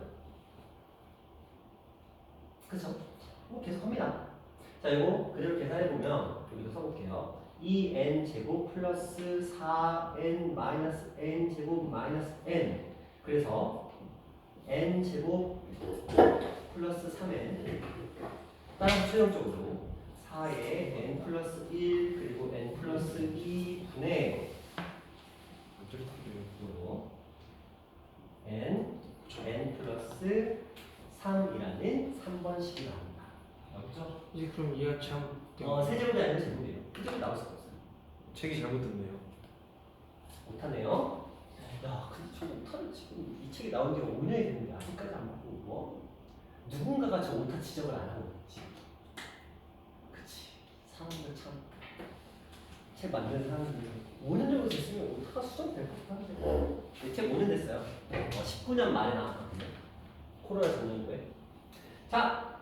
그쵸? 계속 합니다. 자, 이거 그대로 계산해보면 여기도 써볼게요. 2n 제곱 플러스 4n 마이너스 n 제곱 마이너스 n. 그래서 n 제곱 플러스 3n. 따라서 최종적으로 4에 n 플러스 1 그리고 n 플러스 2분의 n 플러스 3이라는 3번식이 나옵니다. 맞죠? 이제 그럼 이해가 참 세제곱이 아니면 제곱이에요. 세제곱 나올 수가 없어요. 책이 잘못됐네요. 못하네요. 야, 근데 저 오타를 지금 이 책이 나온 지가 5년이 됐는데 아직까지 안 바꾸고 뭐? 누군가가 저 오타 지적을 안 하고 있지. 그치. 사람들 참. 책 만드는 사람들이 5년 정도 됐으면 오타가 수정될 것 같은데. 책 5년 됐어요. 19년 말에 나왔거든요. 코로나 전년도에. 자,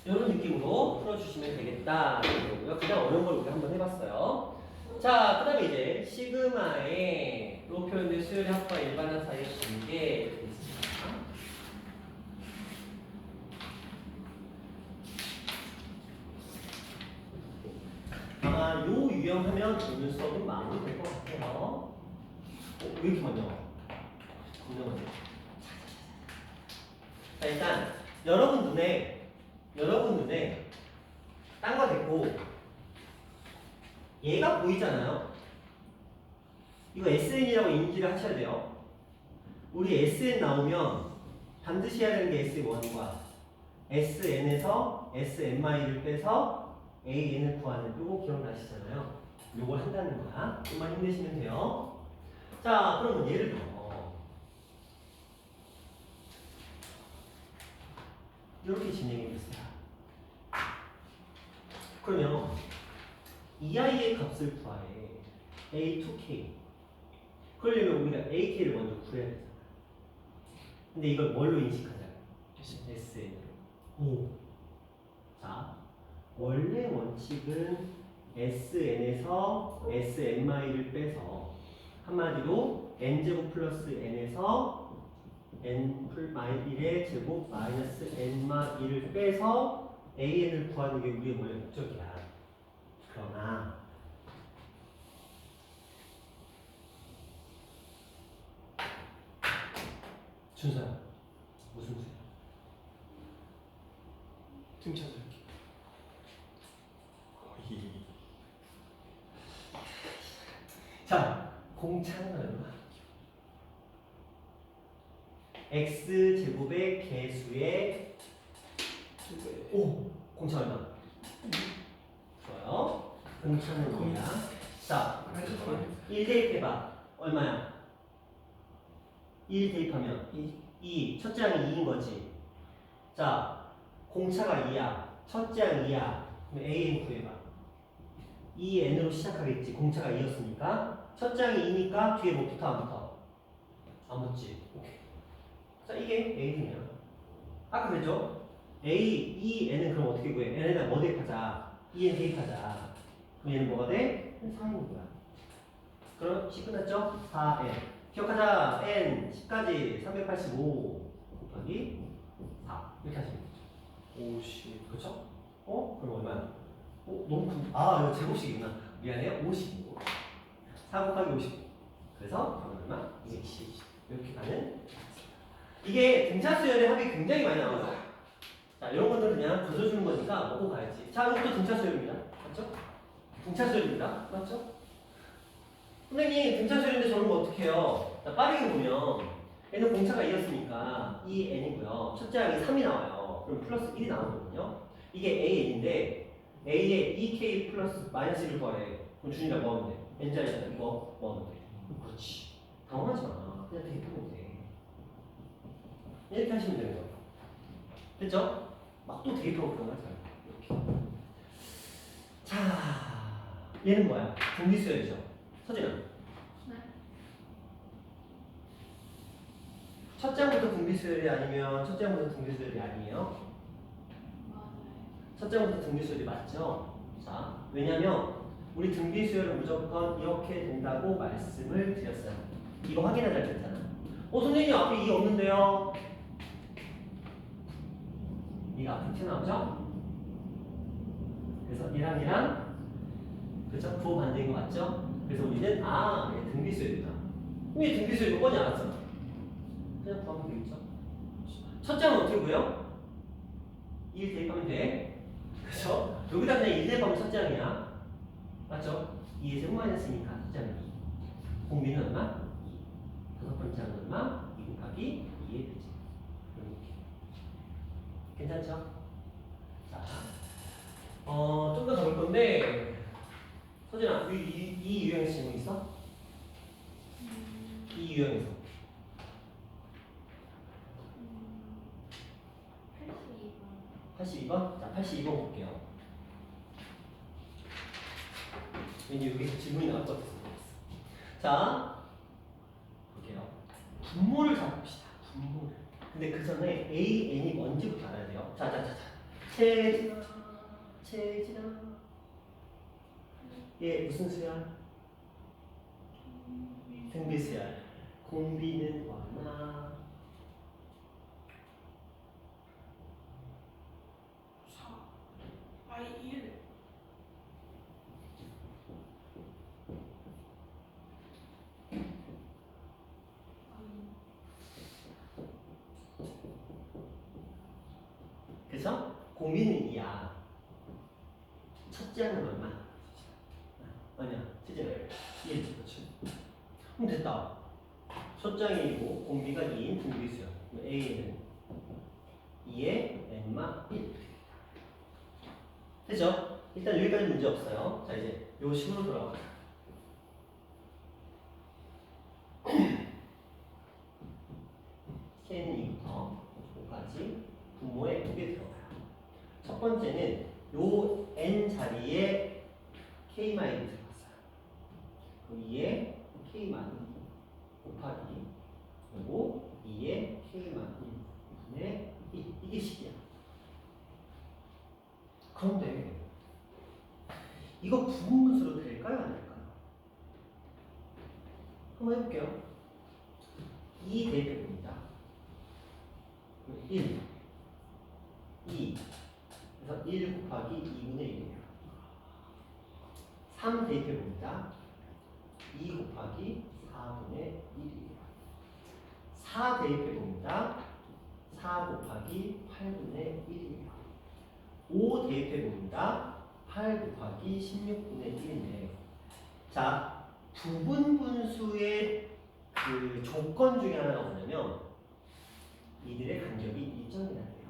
이런 느낌으로 풀어주시면 되겠다. 이거고요. 그냥 어려운 걸 우리 한번 해봤어요. 자, 그 다음에 이제 시그마의 로 표현된 수열의 합과 일반항 사이의 관계 있습니다. 아마 요 유형하면 오늘 수업은 마무리될 것 같아요. 왜 이렇게 많냐? 겁나 많네. 자, 일단 여러분 눈에 딴 거 됐고 얘가 보이잖아요. 이거 SN이라고 인지를 하셔야 돼요. 우리 SN 나오면 반드시 해야 되는 게 S1과 SN에서 SN마이를 빼서 AN을 구하는 요거 기억나시잖아요. 요걸 한다는 거야. 좀만 힘내시면 돼요. 자, 그러면 예를 들어 이렇게 진행이 됐어요. 그러면 이 아이의 값을 구하래. A2K. 그러려면 우리가 AK를 먼저 구해야 되잖아. 근데 이걸 뭘로 인식하자고? SN으로. 오. 자, 원래 원칙은 SN에서 SN마이를 빼서 한마디로 N제곱 플러스 N에서 N 마이 1의 제곱 마이너스 N 마 1을 빼서 AN을 구하는 게 우리의 원래 목적이야. 그러나 준서야 무슨 수야? 등차수. 자, 공차는 얼마? x 제곱의 개수의 공차 얼마? 좋아요. 공차는 뭐야? 자, 그래서 말하는 1 대입해봐. 얼마야? 1 대입하면 2. 2. 첫째 항이 2인 거지. 자, 공차가 2야. 첫째 항 2야. 그럼 AN 구해봐. 2N으로 시작하겠지. 공차가 2였으니까. 첫째 항이 2니까 뒤에 뭐 붙어 안 붙어? 안 붙지. 오케이. 자, 이게 A등이야. 아까 그랬죠? A, 2N은 그럼 어떻게 구해? N에다 뭐 대입하자? 2N 대입하자. 그럼 얘는 뭐가 돼? 4N인 거야. 그럼 10 끝났죠? 4N. 기억하자. N 10까지 385 곱하기 4. 이렇게 하시면 되죠. 50. 그렇죠? 그럼 얼마야? 너무 큰. 이거 제곱식이구나. 미안해요. 50이고. 4 곱하기 50. 그래서 답은 얼마? 210. 이렇게 가는. 이게 등차수열의 합이 굉장히 많이 나와요. 자, 이런 것들 그냥 거둬주는 거니까 먹고 가야지. 자, 이것도 등차수열입니다. 맞죠? 등차수열입니다. 맞죠? 선생님, 등차수열인데 저런 거 어떻게 해요? 자, 빠르게 보면 얘는 공차가 2였으니까 2n이고요. 첫째 항이 3이 나와요. 그럼 플러스 1이 나오거든요. 이게 an인데 a에 2k 플러스 마이너스 1을 구하래. 그럼 준이가 뭐 하면 돼? n자리잖아. 이거 뭐 하면 돼? 그렇지. 당황하지 마. 그냥 대입하면 돼. 이렇게 하시면 되는 거예요. 됐죠? 막 또 대입하고 그런 거 하지 말고. 이렇게. 자, 얘는 뭐야? 등비수열이죠. 서진아. 네. 첫 장부터 등비수열이 아니면 첫 장부터 등비수열이 아니에요? 맞아요. 첫 장부터 등비수열이 맞죠? 자, 왜냐면 우리 등비수열은 무조건 이렇게 된다고 말씀을 드렸어요. 이거 확인하자 그랬잖아. 선생님 앞에 2 없는데요? 2가 앞으로 튀어나오죠? 그래서 1항이랑 그죠? 부호 반대인 거 맞죠? 그래서 우리는 얘 등비수열이다. 왜 등비수열이 뻔히 알았잖아. 그냥 구하면 되겠죠? 첫 장은 어떻게 구해요? 1 대입하면 돼. 그죠? 여기다 그냥 1 대입하면 첫 장이야. 맞죠? 2의 제곱 마이너스니까 첫 장은 2. 공비는 얼마? 2. 다섯 번째 항은 얼마? 2 곱하기 2의 배제. 이렇게. 괜찮죠? 자, 좀 더 가볼 건데, 서진아, 이 유형에서 질문 있어? 이 유형에서. 82번. 82번? 자, 82번 볼게요. 왠지 여기서 질문이 나올 것 같아서 그랬어. 자, 볼게요. 분모를 잡읍시다. 분모를. 근데 그 전에 A, N이 뭔지부터 알아야 돼요. 자. 체지나. 얘 무슨 수야? 등비수야. 공비는 얼마? 1. 그래서 공비는 2야. 첫째 항은 얼마? 아니야, 첫째 1. 그렇지. 그럼 됐다. 첫째 항이 2고 공비가 2인 등비수야. 그럼 A는 2에 n마 1. 됐죠? 일단 여기까지 문제 없어요. 자, 이제 요 식으로 돌아가자. K는 2부터 5까지 분모에 2개 들어가요. 첫 번째는 요 n 자리에 K만이 들어갔어요. 그 2에 K만 곱하기 그리고 2에 K만 1분의 1. 이게 식이야. 그런데 이거 부분분수로 될까요? 안 될까요? 한번 해볼게요. 2 대입해봅니다. 1, 2. 그래서 1 곱하기 2분의 1이에요. 3 대입해봅니다. 2 곱하기 4분의 1이에요. 4 대입해봅니다. 4 곱하기 8분의 1이에요. 5 대입해봅니다. 8 곱하기 16분의 1인데, 자, 부분분수의 그 조건 중에 하나가 뭐냐면 이들의 간격이 일정이라는 거예요.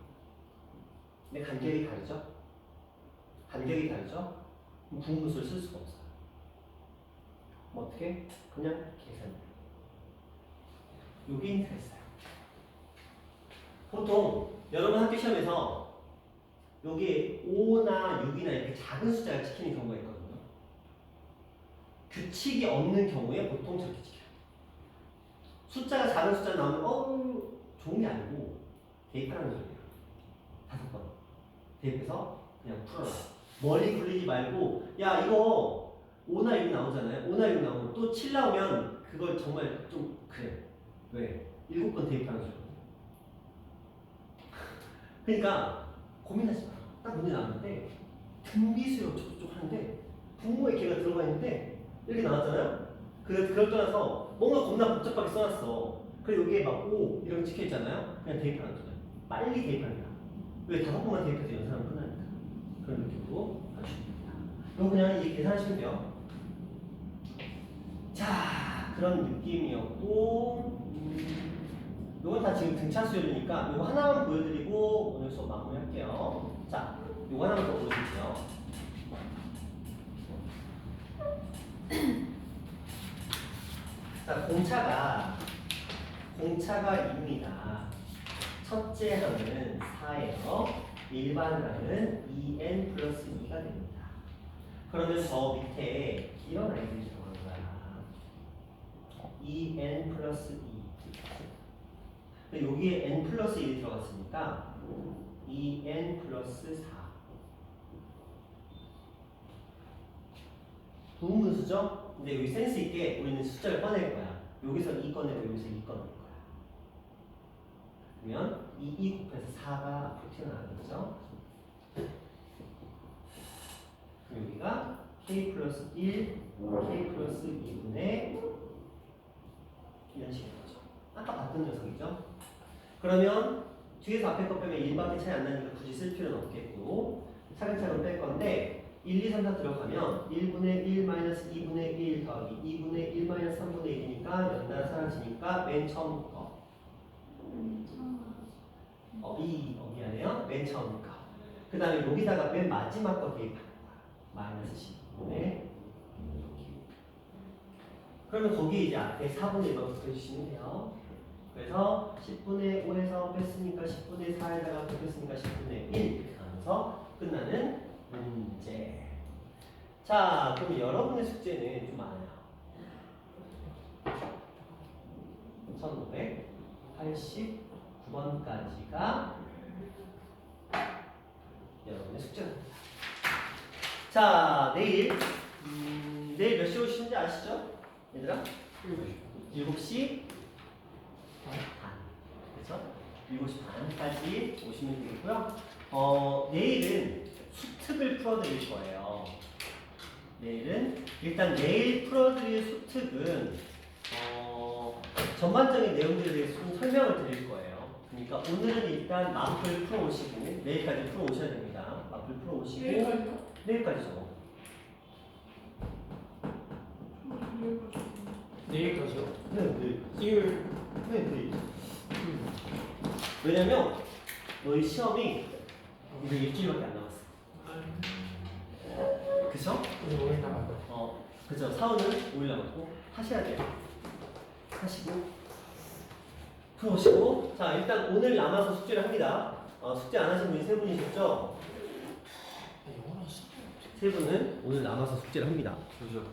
근데 간격이 다르죠? 간격이 다르죠? 그럼 부분분수를 쓸 수가 없어요. 어떻게? 그냥 계산. 요게 인트레스예요. 보통 여러분 학교 시험에서 여기 5나 6이나 이렇게 작은 숫자가 찍히는 경우가 있거든요. 규칙이 없는 경우에 보통 저렇게 찍혀요. 숫자가 작은 숫자 나오면 좋은 게 아니고 대입하라는 소리예요. 5번 대입해서 그냥 풀어라. 머리 굴리지 말고 야 이거 5나 6 나오잖아요. 5나 6 나오면 또 7 나오면 그걸 정말 좀 그래. 왜? 7번 대입하는 소리거든요. 그러니까 고민하지 마. 딱 문제 나왔는데 등비수요 저쪽 하는데 분모에 걔가 들어가 있는데 이렇게 나왔잖아요. 그걸 떠나서 뭔가 겁나 복잡하게 써놨어. 그리고 여기에 막 5 이런 거 찍혀 있잖아요. 그냥 대입하는 거죠. 빨리 대입하는 거야. 왜 5번만 대입해서 연산하면 끝나니까. 그런 느낌으로 가주시면 됩니다. 이거 그냥 이 계산하시면 돼요. 자, 그런 느낌이었고 이건 다 지금 등차 수열이니까 이거 하나만 보여드리고 오늘 수업 마무리할게요. 자, 이거 하나만 더 보여드릴게요. 자, 공차가 2입니다. 첫째 항은 4예요. 일반 항은 2n 플러스 2가 됩니다. 그러면 저 밑에 이런 아이들이 들어가는 거야. 2n 플러스 2. 여기에 n 플러스 1이 들어갔으니까 2n 플러스 4. 부분수죠? 근데 여기 센스 있게 우리는 숫자를 꺼낼 거야. 여기서 2 꺼내고 여기서 2 꺼낼 거야. 그러면 2 곱해서 4가 앞으로 튀어나가겠죠? 그럼 여기가 k 플러스 1, k 플러스 2분의 이런 식인 거죠. 아까 봤던 녀석이죠? 그러면 뒤에서 앞에 거 빼면 1밖에 차이 안 나니까 굳이 쓸 필요는 없겠고 차근차근 뺄 건데 1, 2, 3, 4 들어가면 1분의 1 마이너스 2분의 1 더하기 2분의 1 마이너스 3분의 1이니까 연달아 사라지니까 맨 처음부터 미안해요. 맨 처음 거. 그 다음에 여기다가 맨 마지막 거 대입하는 거야. 마이너스 10분의 그러면 거기 이제 앞에 4분의 1만 붙여주시면 돼요. 그래서 10분의 5에서 뺐으니까 10분의 4에다가 뺐으니까 10분의 1 이렇게 하면서 끝나는 문제. 자, 그럼 여러분의 숙제는 좀 많아요. 1589번까지가 여러분의 숙제입니다. 자, 내일 몇 시에 오시는지 아시죠? 얘들아? 7시 반. 그래서 7시 반까지 오시면 되겠고요. 내일은 수특을 풀어드릴 거예요. 내일은 일단 내일 풀어드릴 수특은 전반적인 내용들에 대해서 좀 설명을 드릴 거예요. 그러니까 오늘은 일단 마플 풀어오시고 내일까지 풀어오셔야 됩니다. 마플 풀어오시고 내일까지죠. 내일까지요? 네. 일요일. 네. 왜냐면 너희 시험이 이제 일주일밖에 안 남았어. 그쵸? 오늘 오일 나가요. 그죠. 사오는 5일 남았고 하셔야 돼요. 하시고 풀어오시고 자 일단 오늘 남아서 숙제를 합니다. 숙제 안 하신 분이 3분이셨죠? 영어는 써. 3분은 오늘 남아서 숙제를 합니다. 그죠.